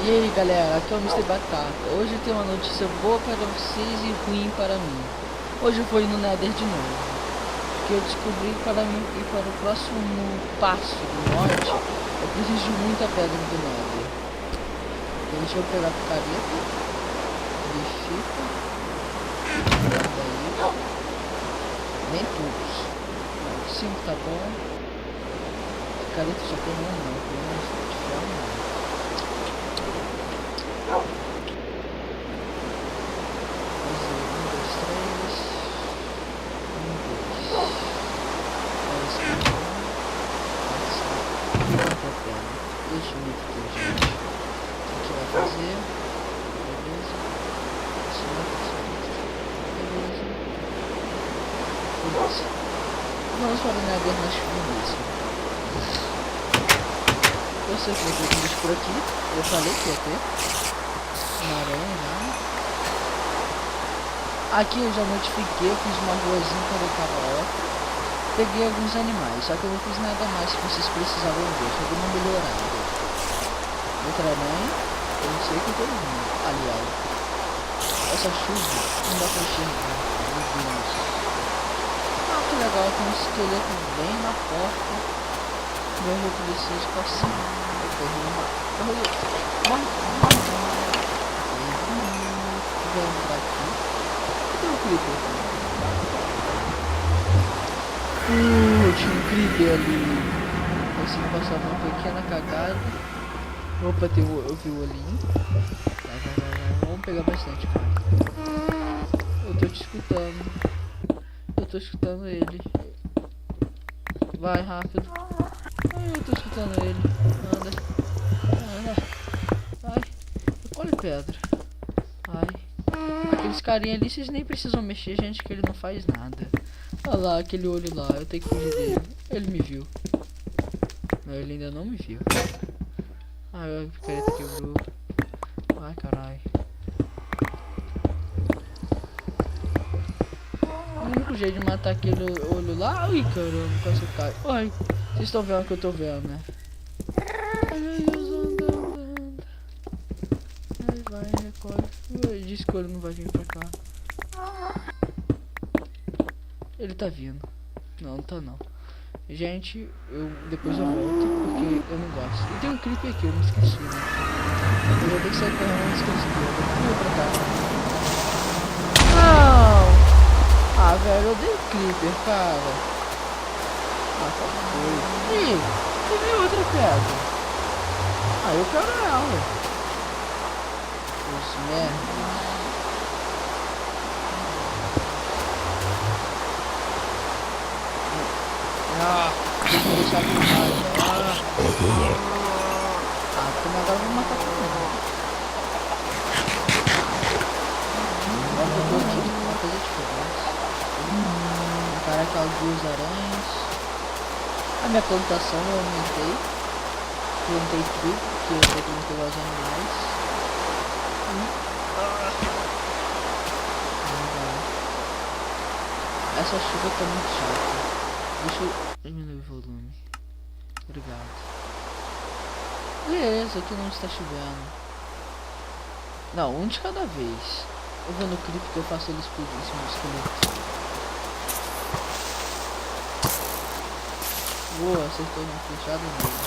E aí galera, aqui é o Mr. Batata. Hoje tem uma notícia boa para vocês e ruim para mim. Hoje eu fui no Nether de novo, porque eu descobri que para mim ir para o próximo passo do norte, eu preciso de muita pedra do Nether. Deixa eu pegar a picareta, verifica, daí, nem todos, 5 tá bom, picareta só tem um não, tem um de ferro não. Deixa eu ver aqui, gente. O que vai fazer? Beleza. Beleza. Vamos para o Nether na chuva mesmo. Eu sei que vai ter vídeos por aqui. Eu falei que ia ter. Uma aranha já. Aqui eu já notifiquei, eu fiz uma ruazinha quando eu tava off. Peguei alguns animais, só que eu não fiz nada mais que vocês precisavam ver, só dei uma melhorada. Outra aranha, eu não sei que todo mundo. Aliás, essa chuva não dá pra enxergar, meu Deus. Ah, que legal, tem um esqueleto bem na porta. Meu eu preciso passar. Eu corri uma. Vou entrar aqui. Cadê o creeper? Tinha um creeper ali. Assim, passava uma pequena cagada. Opa, eu vi o olhinho. Vai. Vamos pegar bastante, cara. Eu tô te escutando. Eu tô escutando ele. Vai, rápido. Ai, eu tô escutando ele. Anda. Vai. Olha pedra. Vai. Aqueles carinha ali, vocês nem precisam mexer, gente, que ele não faz nada. Olha lá, aquele olho lá, eu tenho que fugir dele. Ele me viu. Não, ele ainda não me viu. Ai, a picareta quebrou. Ai, caralho. O único jeito de matar aquele olho lá... Ai, caramba, quase cai. Ai, vocês estão vendo o que eu tô vendo, né? Ai, meu Deus, anda. Ai, vai, recolhe. Ai, disse que o olho não vai vir pra cá. Ele tá vindo. Não tá não. Gente, depois eu volto porque eu não gosto. E tem um creeper aqui, eu me esqueci, né? Eu vou ter que sair correndo antes que eu esqueça. Vou pra cá. Não! Ah, velho, eu odeio creeper, cara. Ah, qual foi? Ih, tem outra pedra. Ah, eu quero ela. Os merdas. Ah, tem que deixar aqui mais. Como agora eu vou matar todo mundo. Agora que eu tô aqui, vai fazer diferença. Encarar aquelas duas aranhas. A minha plantação eu aumentei. Plantei tudo, porque eu tô tentando pegar os animais. Essa chuva tá muito chata. Deixa eu diminuir o volume. Obrigado. Beleza, aqui não está chovendo. Não, um de cada vez. Eu vou no clipe que eu faço ele explodir esse meu esqueleto. Boa, acertou uma flechada nele.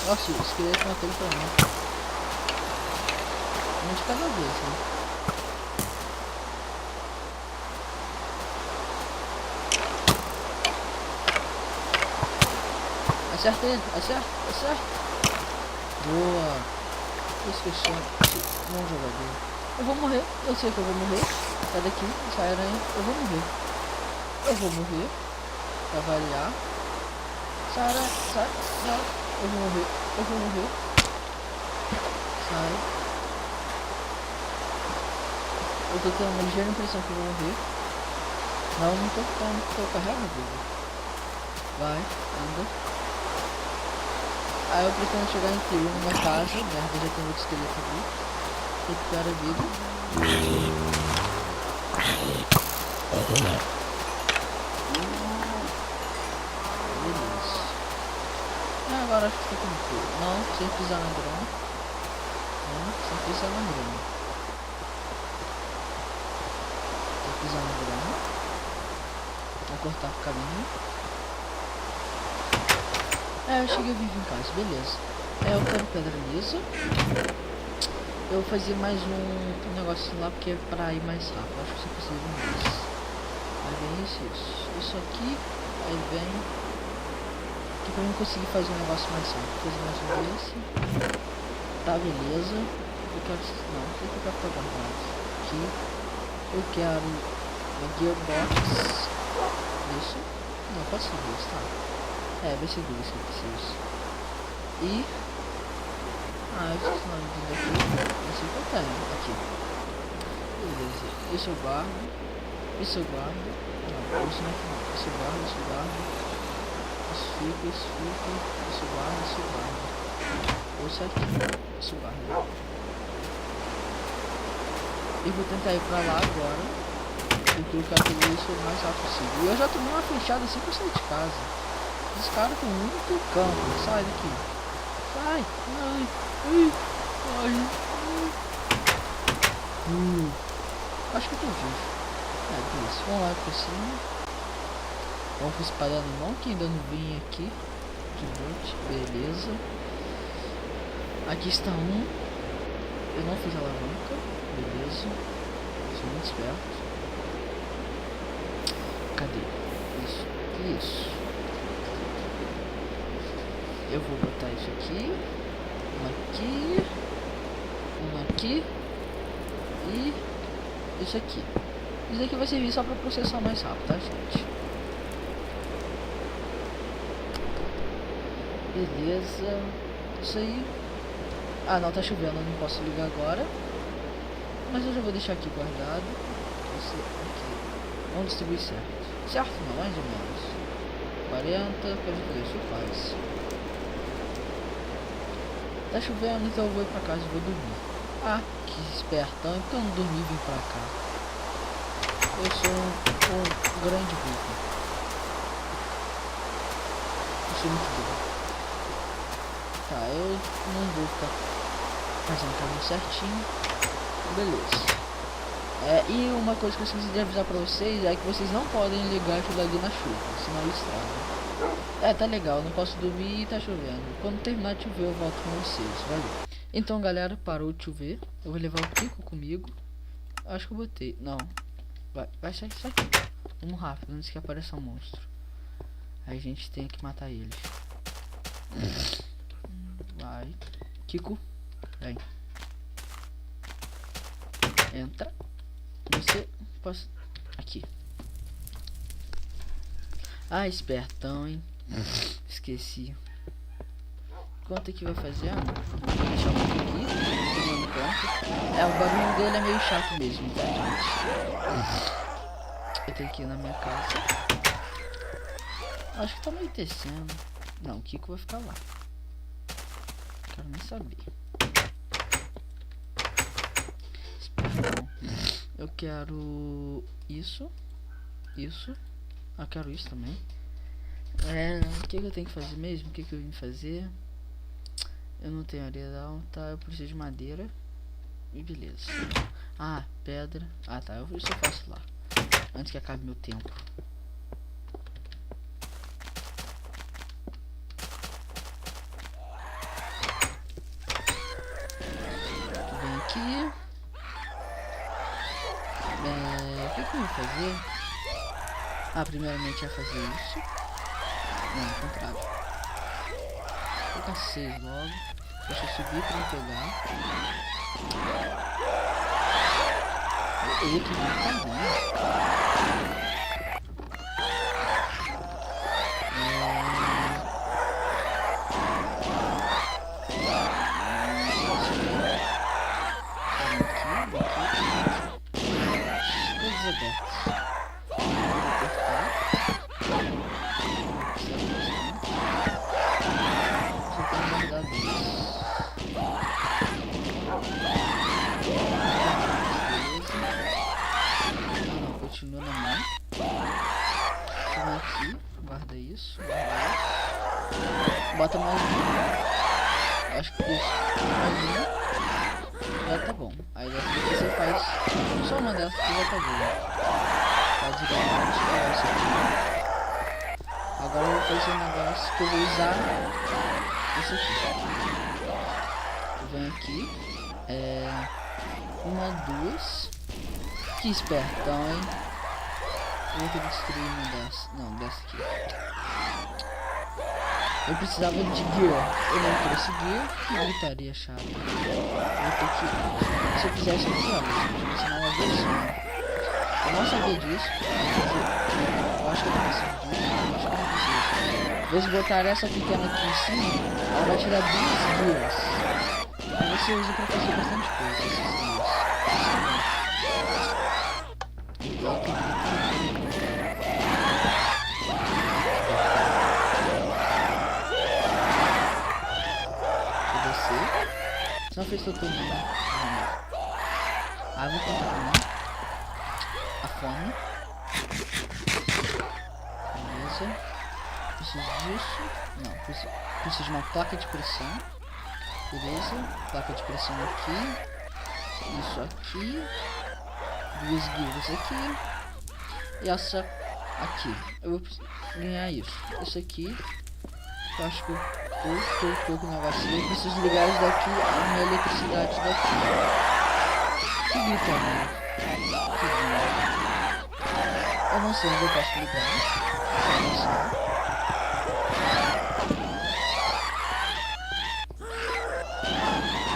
Nossa, o esqueleto matou ele pra mim. Um de cada vez, né? Acerta ele, acerta. Boa. Esqueci. Bom jogador. Eu vou morrer, eu sei que eu vou morrer. Sai daqui, sai aranha. Eu vou morrer. Pra variar. Sai aranha, sai. Eu vou morrer. Sai. Eu tô tendo uma ligeira impressão que eu vou morrer. Não tô carregando dele. Vai, anda. Aí eu pretendo chegar inteiro numa casa, merda, já tem outro esqueleto ali. Recuperar a vida. Beleza. Agora acho que fica no fogo. Não, sem pisar na grama. Não, sem pisar na grama. Sem pisar na grama. Vou cortar o caminho. Eu cheguei vivo em casa, beleza. Eu quero pedra lisa. Eu vou fazer mais um negócio lá porque é pra ir mais rápido. Acho que você precisa de um desses. Aí vem isso aqui. Aí vem aqui pra eu conseguir fazer um negócio mais rápido. Vou fazer mais um desse. Tá, beleza. Eu quero. Não, o que eu quero ficar guardado? Aqui. Eu quero a gearbox. Isso. Não, pode ser duas, tá? Vai ser duas que eu preciso. E eu esqueci o nome daqui. Esse que eu tenho. Aqui. Beleza. Isso eu guardo. Isso eu guardo. Não, isso não é aqui não. Isso eu guardo, isso eu guardo. Isso fica, isso fica. Isso eu guardo, isso eu guardo. Isso aqui. Isso eu guardo. Eu vou tentar ir pra lá agora. Porque eu quero fazer isso o mais rápido possível. E eu já tomei uma fechada assim que eu saí de casa. Os caras com muito campo. Sai daqui. Sai. Ai. Ai. Acho que eu tô vivo. Beleza. Vamos lá pra cima. Vamos espalhando a mão que ainda não vim aqui. De noite. Beleza. Aqui está um. Eu não fiz a alavanca. Beleza. Sou muito esperto. Cadê? Isso. Eu vou botar isso aqui. Um aqui. E isso aqui. Isso aqui vai servir só para processar mais rápido, tá, gente? Beleza. Isso aí. Ah, não, tá chovendo, eu não posso ligar agora. Mas eu já vou deixar aqui guardado. Esse aqui. Vamos distribuir certo. Certo não, mais ou menos. 40, pode fazer, isso faz. Tá chovendo, então eu vou ir pra casa e vou dormir. Ah, que espertão, então eu não dormi e vim pra cá. Eu sou um grande rico. Eu sou muito bom. Tá, eu não vou ficar fazendo o caminho certinho. Beleza. E uma coisa que eu esqueci de avisar pra vocês é que vocês não podem ligar aquilo ali na chuva, senão estraga. Tá legal, eu não posso dormir e tá chovendo. Quando terminar de chover eu volto com vocês, valeu. Então galera, parou de chover. Eu vou levar o Kiko comigo. Acho que eu botei, não. Vai sair. Vamos rápido, antes que apareça um monstro. Aí a gente tem que matar ele. Vai. Kiko, vem. Entra. Você posso. Aqui. Espertão, hein? Esqueci. Quanto é que vai fazer? Vou deixar um aqui. Tomando conta. O barulho dele é meio chato mesmo, tá, gente? Eu tenho que ir na minha casa. Acho que tá anoitecendo. Não, o Kiko vai ficar lá. Quero nem saber. Espertão. Eu quero isso. Quero isso também. O que eu tenho que fazer mesmo? O que eu vim fazer? Eu não tenho areal, tá? Eu preciso de madeira. E beleza. Pedra. Tá. Isso eu faço lá. Antes que acabe meu tempo. Vem aqui. O que eu vou fazer? Primeiramente é fazer isso. Não, ao contrário. Vou colocar 6 logo. Deixa eu subir pra me pegar. Eita, que brincadeira. Continua na mão. aqui. Guarda isso. Bota mais um. Acho que isso. Mais um. Já tá bom. Aí daqui você faz só uma dessas que já tá boa. Pode tirar essa aqui. Agora eu vou fazer um negócio que eu vou usar isso aqui. Eu venho aqui. Uma, duas. Que espertão, hein? Eu vou ter que destruir uma dessas. Não, dessa aqui. Eu precisava de gear. Eu não trouxe gear. Que gritaria chata. Eu vou ter que... Se eu fizesse aqui, ó, eu vou ensinar uma versão. Eu não sabia disso. Eu acho que eu não preciso disso. Eu acho que eu não preciso. Vou botar essa pequena aqui em cima. Ela vai tirar 2 gears. Aí você usa pra fazer bastante coisa. Esses gears. Você não fez todo mundo, né? Água contaminada. A fome. Beleza. Preciso disso. Não, preciso de uma placa de pressão. Beleza. Placa de pressão aqui. Isso aqui. 2 guildas aqui. E essa aqui. Eu vou ganhar isso. Isso aqui. Eu acho que eu tô com o negócio. Eu preciso ligar isso daqui, a minha eletricidade daqui. Que grita, né? Que grita. Eu não sei onde eu posso ligar.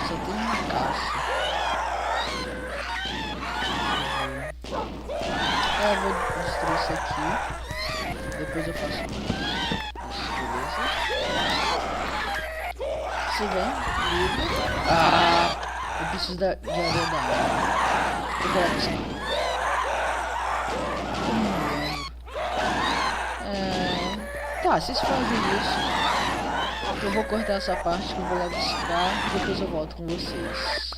Só tem uma caixa. Eu vou destruir isso aqui. Depois eu faço isso. Beleza. Se vem, livre. Eu preciso de areia da água. Eu vou buscar. Tá, vocês fazem isso. Eu vou cortar essa parte que eu vou lá buscar. Depois eu volto com vocês.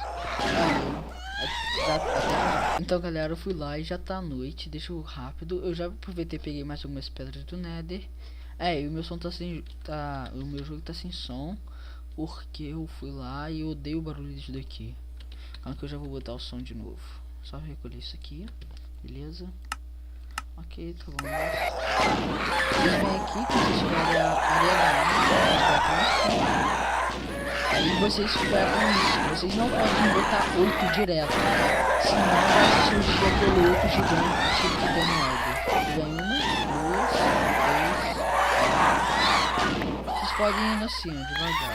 Então galera, eu fui lá e já tá à noite. Deixa eu rápido. Eu já aproveitei e peguei mais algumas pedras do Nether. E o meu som tá sem... o meu jogo tá sem som. Porque eu fui lá e eu odeio o barulho disso daqui. Calma que eu já vou botar o som de novo. Só recolher isso aqui. Beleza. Ok, tá bom. Vocês vêm aqui que vocês tiverem a areia da água. Aí vocês pegam isso. Vocês não podem botar 8 direto. Senão vai surgir aquele 8 gigante tipo de Nether. Vem 1, 2, 3. Vocês podem ir assim, ó, devagar.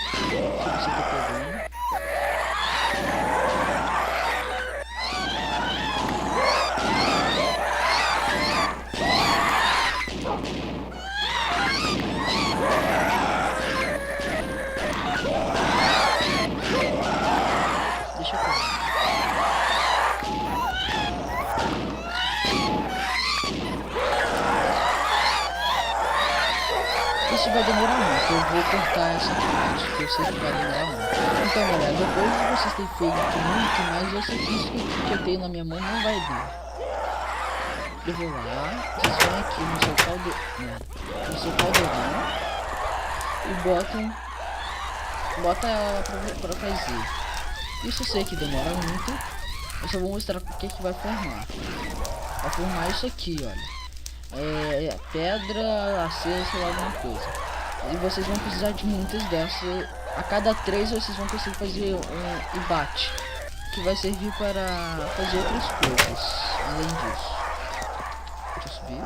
Se você tá pegando. Deixa eu pegar. Isso vai demorar muito, eu vou cortar essa parte, que eu sei que vai demorar muito. Então galera, depois de vocês terem feito muito mais, eu sei que isso que eu tenho na minha mão não vai dar. Eu vou lá, vocês vêm aqui no seu caldeirão e bota ela pra fazer. Isso eu sei que demora muito, eu só vou mostrar porque que vai formar. Vai formar isso aqui, olha. Pedra, acesa, sei lá, alguma coisa. E vocês vão precisar de muitas dessas. A cada 3 vocês vão conseguir fazer um ibate, que vai servir para fazer outras coisas além disso. Deixa eu subir.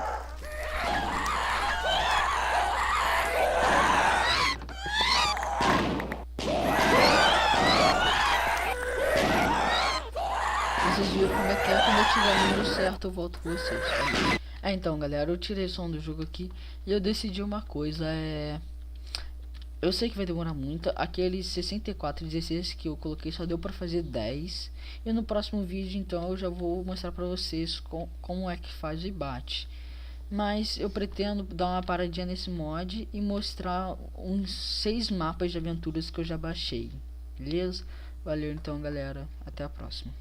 Vocês viram como é que é? Quando eu tiver o número certo eu volto com vocês. Então galera, eu tirei o som do jogo aqui e eu decidi uma coisa, eu sei que vai demorar muito. Aqueles 64 e 16 que eu coloquei só deu pra fazer 10. E no próximo vídeo então eu já vou mostrar pra vocês como é que faz o ibate. Mas eu pretendo dar uma paradinha nesse mod e mostrar uns 6 mapas de aventuras que eu já baixei. Beleza? Valeu então galera, até a próxima.